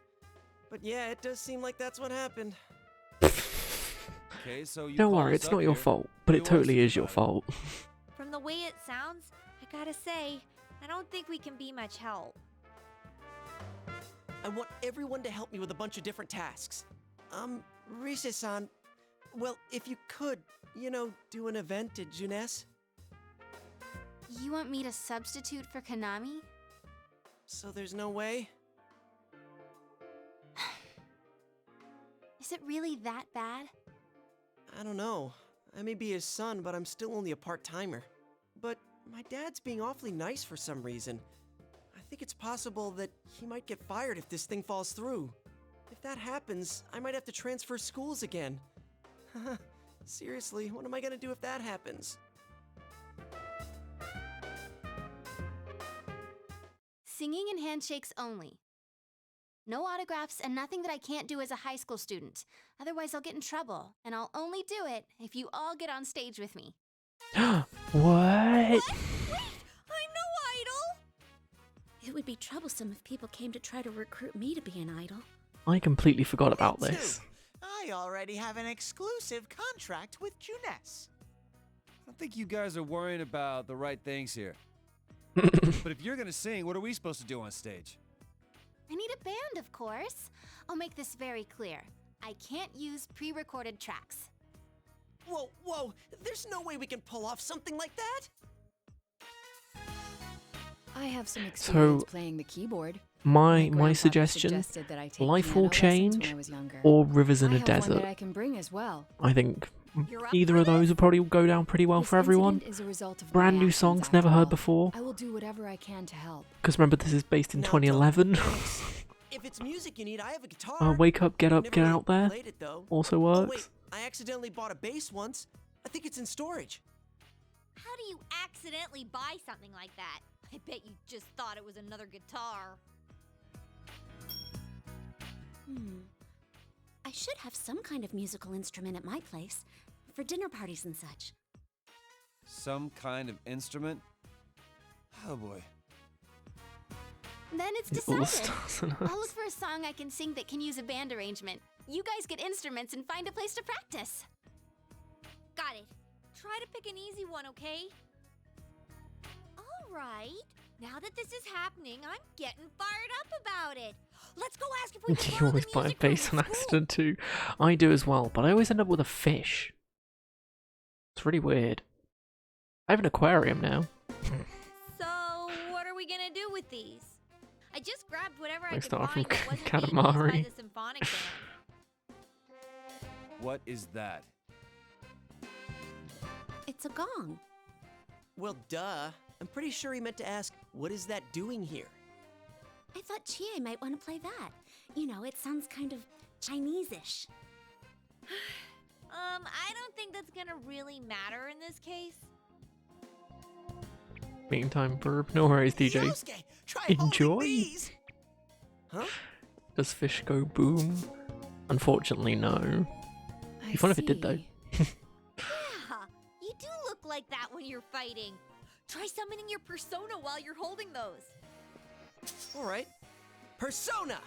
But yeah, it does seem like that's what happened. Okay, so you Don't called worry, us it's up not your here. fault, but What it do you want us totally to is do your about it? fault. From the way it sounds, I gotta say, I don't think we can be much help. I want everyone to help me with a bunch of different tasks. Rise-san, well, if you could, do an event at Juness. You want me to substitute for Kanami? So there's no way? Is it really that bad? I don't know. I may be his son, but I'm still only a part-timer. But my dad's being awfully nice for some reason. I think it's possible that he might get fired if this thing falls through. If that happens, I might have to transfer schools again. Seriously, what am I gonna do if that happens? Singing and handshakes only. No autographs and nothing that I can't do as a high school student. Otherwise, I'll get in trouble, and I'll only do it if you all get on stage with me. What? Wait! I'm no idol! It would be troublesome if people came to try to recruit me to be an idol. I completely forgot about Me too. this. I already have an exclusive contract with Juness. I think you guys are worrying about the right things here. But if you're gonna sing, what are we supposed to do on stage? I need a band, of course. I'll make this very clear. I can't use pre-recorded tracks. Whoa, there's no way we can pull off something like that! I have some experience So, playing the keyboard. my grandfather suggestion, suggested that I take Life piano Will lessons when Change I was younger. or Rivers in I a have one Desert. that I can bring as well. I think You're up either for of those this? will probably go down pretty well This for everyone. incident is a result of my Brand new actions, songs after never heard all. before. I will do whatever I can to help. Because remember, this is based in Now, 2011. Alex, if it's music you need, I have a guitar. Wake Up, Get I Up, never Get really Out There played it, though. also Oh, works. wait, I accidentally bought a bass once. I think it's in storage. How do you accidentally buy something like that? I bet you just thought it was another guitar. I should have some kind of musical instrument at my place for dinner parties and such. Some kind of instrument? Oh boy. Then it's All the decided. stars and I'll us. look for a song I can sing that can use a band arrangement. You guys get instruments and find a place to practice. Got it. Try to pick an easy one, okay? All right. Now that this is happening, I'm getting fired up about it. Let's go ask if we can You borrow always the buy a music room bass at on school. accident too. I do as well, but I always end up with a fish. It's really weird. I have an aquarium now. So, what are we gonna do with these? I just grabbed whatever I I could start find from that wasn't being used by Katamari. the symphonic band. What is that? It's a gong. Well, duh. I'm pretty sure he meant to ask, what is that doing here? I thought Chie might want to play that. You know, it sounds kind of Chinese-ish. I don't think that's gonna really matter in this case. Meantime, burp. No worries, DJ. Yosuke, try holding Enjoy. these. Huh? Does fish go boom? Unfortunately, no. Be fun if it did though. Yeah, you do look like that when you're fighting. Try summoning your persona while you're holding those. All right. Persona!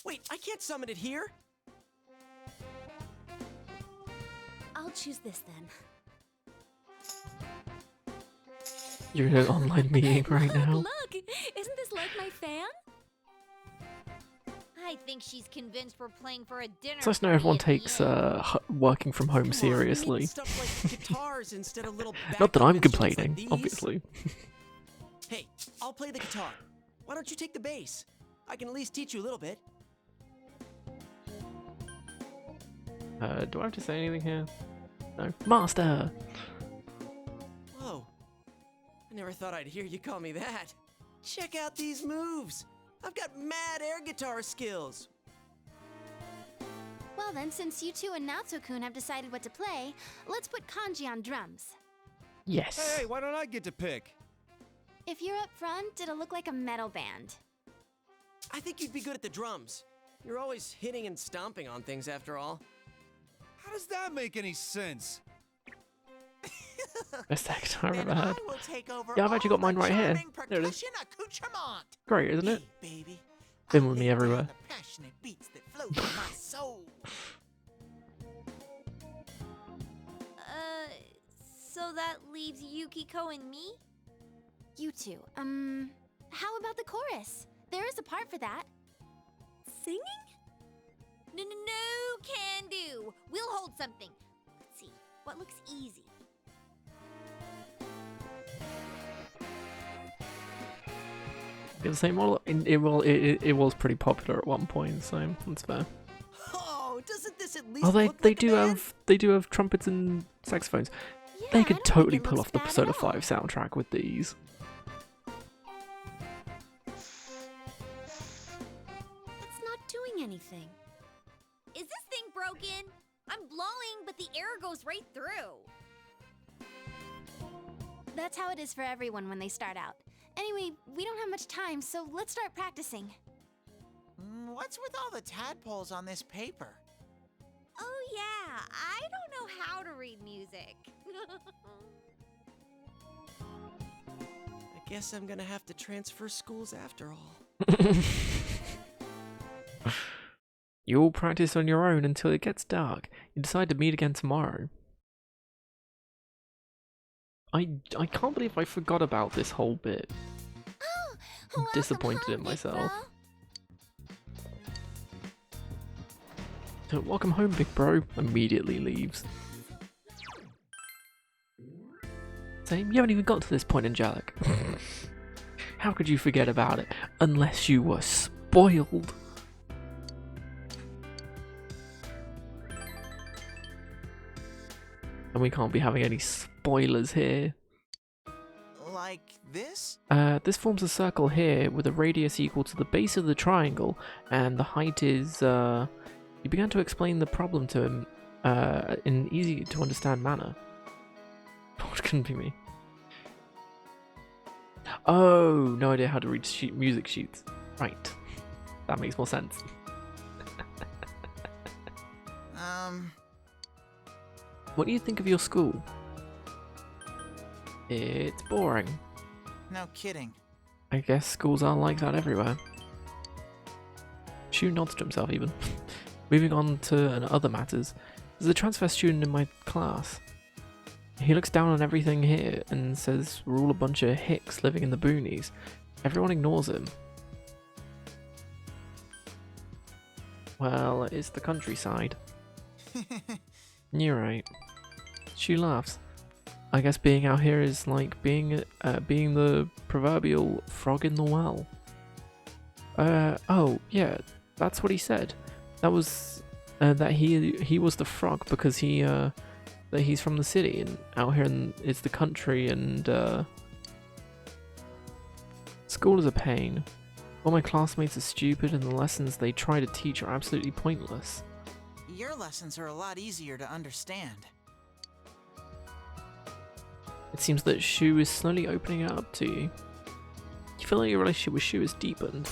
Wait, I can't summon it here. I'll choose this then. You're in an online meeting right now. Look! Isn't this like my fan? I think she's convinced we're playing for a dinner. It's nice to know party everyone at the takes end. working from home Come on, we need seriously. stuff like guitars instead of little Not that backup I'm instruments like complaining, these. obviously. Hey, I'll play the guitar. Why don't you take the bass? I can at least teach you a little bit. Do I have to say anything here? No. Master! Whoa. I never thought I'd hear you call me that. Check out these moves. I've got mad air guitar skills. Well then, since you two and Natsu-kun have decided what to play, let's put Kanji on drums. Yes. Hey, why don't I get to pick? If you're up front, it'll look like a metal band. I think you'd be good at the drums. You're always hitting and stomping on things after all. How does that make any sense? Best act I Then ever had. I will take over Yeah, I've actually all got mine the right here. charming There it is. percussion accoutrement. Great, isn't it? Hey, baby. Been I with me lay down everywhere. the passionate beats that flow through my soul. So that leaves Yukiko and me? You two, how about the chorus? There is a part for that. Singing? No, can do. We'll hold something. Let's see, what looks easy? Get the same model. It was pretty popular at one point, so that's fair. Oh, doesn't this at least Oh, look like they do have trumpets and saxophones. Yeah, They I could don't totally think it pull looks off the bad at Persona all. 5 soundtrack with these. It's not doing anything. Is this thing broken? I'm blowing, but the air goes right through. That's how it is for everyone when they start out. Anyway, we don't have much time, so let's start practicing. What's with all the tadpoles on this paper? Oh yeah, I don't know how to read music. I guess I'm gonna have to transfer schools after all. You all practice on your own until it gets dark. You decide to meet again tomorrow. I can't believe I forgot about this whole bit. Oh, I'm disappointed in Big myself. Bro. So, welcome home, big bro. Immediately leaves. Same, you haven't even got to this point, Angelic. How could you forget about it? Unless you were spoiled. And we can't be having any spoilers here. Like this? This forms a circle here with a radius equal to the base of the triangle, and the height is, You began to explain the problem to him in an easy to understand manner. What couldn't be me? Oh, no idea how to read music sheets. Right, that makes more sense. What do you think of your school? It's boring. No kidding. I guess schools are like that everywhere. Shu nods to himself even. Moving on to other matters, there's a transfer student in my class. He looks down on everything here and says we're all a bunch of hicks living in the boonies. Everyone ignores him. Well, it's the countryside. You're right. She laughs. I guess being out here is like being the proverbial frog in the well. Oh yeah, that's what he said. That was that he was the frog because that he's from the city and out here it's the country and school is a pain. All my classmates are stupid and the lessons they try to teach are absolutely pointless. Your lessons are a lot easier to understand. It seems that Shu is slowly opening it up to you. You feel like your relationship with Shu is deepened.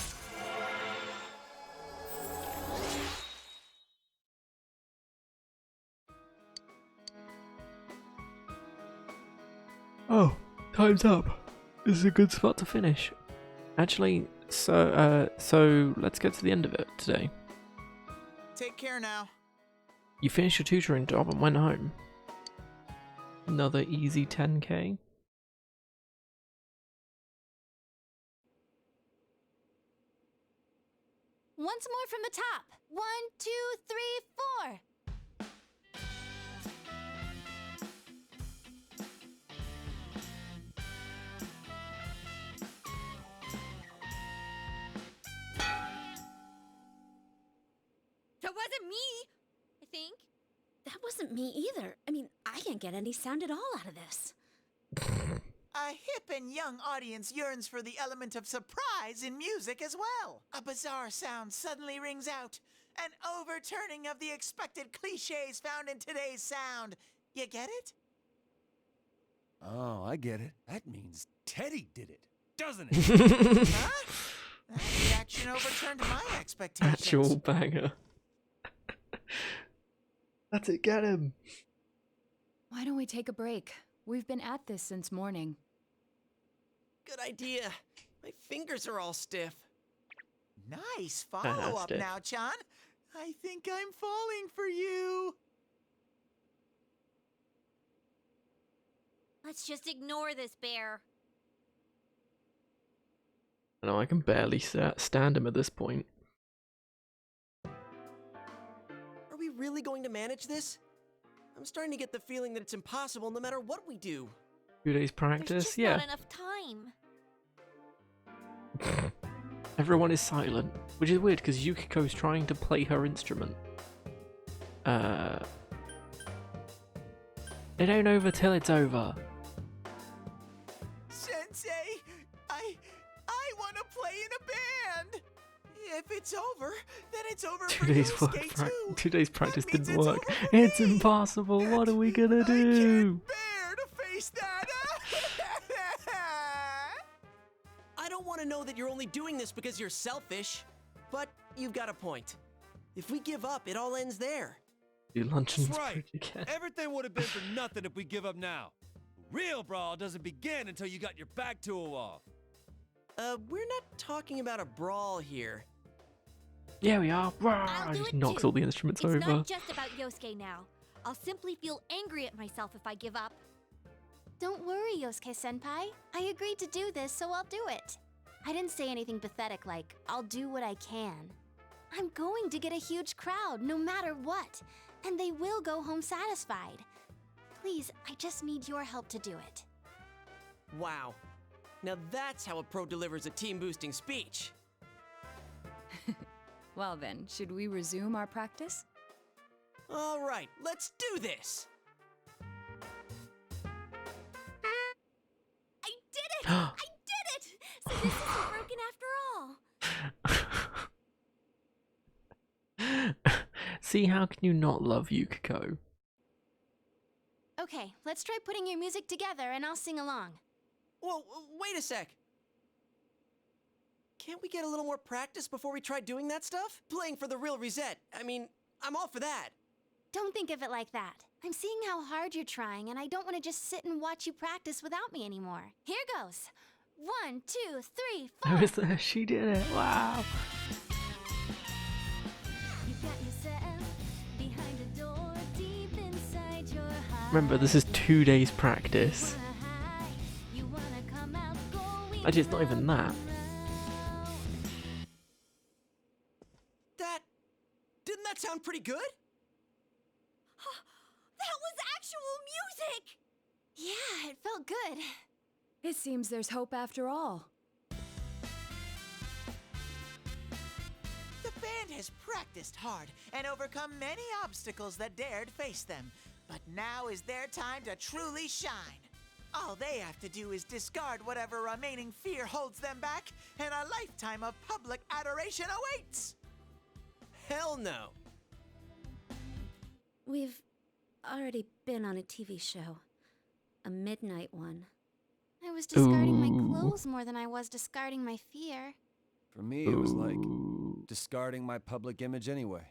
Oh, time's up. This is a good spot to finish. Actually, so let's get to the end of it today. Take care now. You finished your tutoring job and went home. Another easy 10k. Once more from the top. 1, 2, 3, 4. That wasn't me, I think. That wasn't me either. I mean, I can't get any sound at all out of this. A hip and young audience yearns for the element of surprise in music as well. A bizarre sound suddenly rings out. An overturning of the expected cliches found in today's sound. You get it? Oh, I get it. That means Teddy did it, doesn't it? Huh? That reaction overturned my expectations. Actual banger. That's it, get him. Why don't we take a break? We've been at this since morning. Good idea. My fingers are all stiff. Nice follow-up now, Chan. I think I'm falling for you. Let's just ignore this bear. No, I can barely stand him at this point. Are we really going to manage this? I'm starting to get the feeling that it's impossible no matter what we do. 2 days practice, There's just yeah. not enough time. Everyone is silent, which is weird because Yukiko's trying to play her instrument. It ain't over till it's over. Sensei, I want to play in a band. If it's over, then it's over for Yosuke too. 2 days practice That means didn't it's work. over for It's me. impossible. What are we gonna do? Bear to face that. I don't want to know that you're only doing this because you're selfish, but you've got a point. If we give up, it all ends there. Do luncheons That's right. again. Everything would have been for nothing if we give up now. The real brawl doesn't begin until you got your back to a wall. We're not talking about a brawl here. Yeah, we are. I'll do Just it knocks too. all the instruments It's over. not just about Yosuke now. I'll simply feel angry at myself if I give up. Don't worry, Yosuke-senpai. I agreed to do this, so I'll do it. I didn't say anything pathetic like, I'll do what I can. I'm going to get a huge crowd, no matter what. And they will go home satisfied. Please, I just need your help to do it. Wow. Now that's how a pro delivers a team-boosting speech. Well then, should we resume our practice? All right, let's do this. I did it! I did it! So this isn't broken after all. See, how can you not love Yukiko? Okay, let's try putting your music together and I'll sing along. Whoa, wait a sec. Can't we get a little more practice before we try doing that stuff? Playing for the real reset. I mean, I'm all for that. Don't think of it like that. I'm seeing how hard you're trying, and I don't want to just sit and watch you practice without me anymore. Here goes. 1, 2, 3, 4. Who is that? She did it. Wow. You got yourself behind a door deep inside your heart. Remember, this is 2 days practice. You wanna come out going Actually, it's not even that. Didn't that sound pretty good? That was actual music! Yeah, it felt good. It seems there's hope after all. The band has practiced hard and overcome many obstacles that dared face them. But now is their time to truly shine. All they have to do is discard whatever remaining fear holds them back, and a lifetime of public adoration awaits! Hell no. We've already been on a TV show. A midnight one. I was discarding my clothes more than I was discarding my fear. For me, it was like discarding my public image anyway.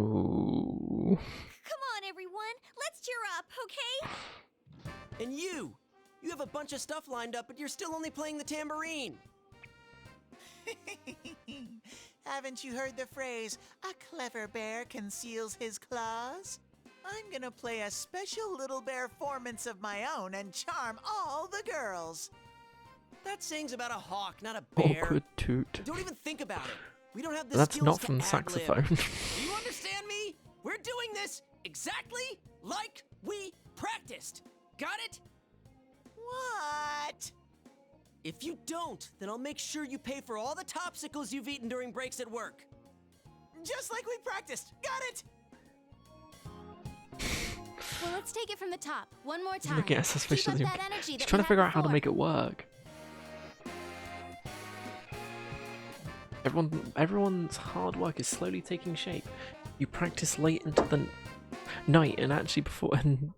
Ooh. Come on, everyone. Let's cheer up, okay? And you have a bunch of stuff lined up, but you're still only playing the tambourine. Haven't you heard the phrase, a clever bear conceals his claws? I'm gonna play a special little bear-formance of my own and charm all the girls. That saying's about a hawk, not a bear. Awkward toot. Don't even think about it. We don't have the That's skills not to from the ad-lib. saxophone. Do you understand me? We're doing this exactly like we practiced. Got it? What? If you don't, then I'll make sure you pay for all the topsicles you've eaten during breaks at work. Just like we practiced. Got it? Well, let's take it from the top. One more time. Looking at us suspiciously. Keep up that energy She's that trying we to figure had out how to before. make it work. Everyone's hard work is slowly taking shape. You practice late into the night and actually for an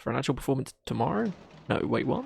actual performance tomorrow. No, wait, what?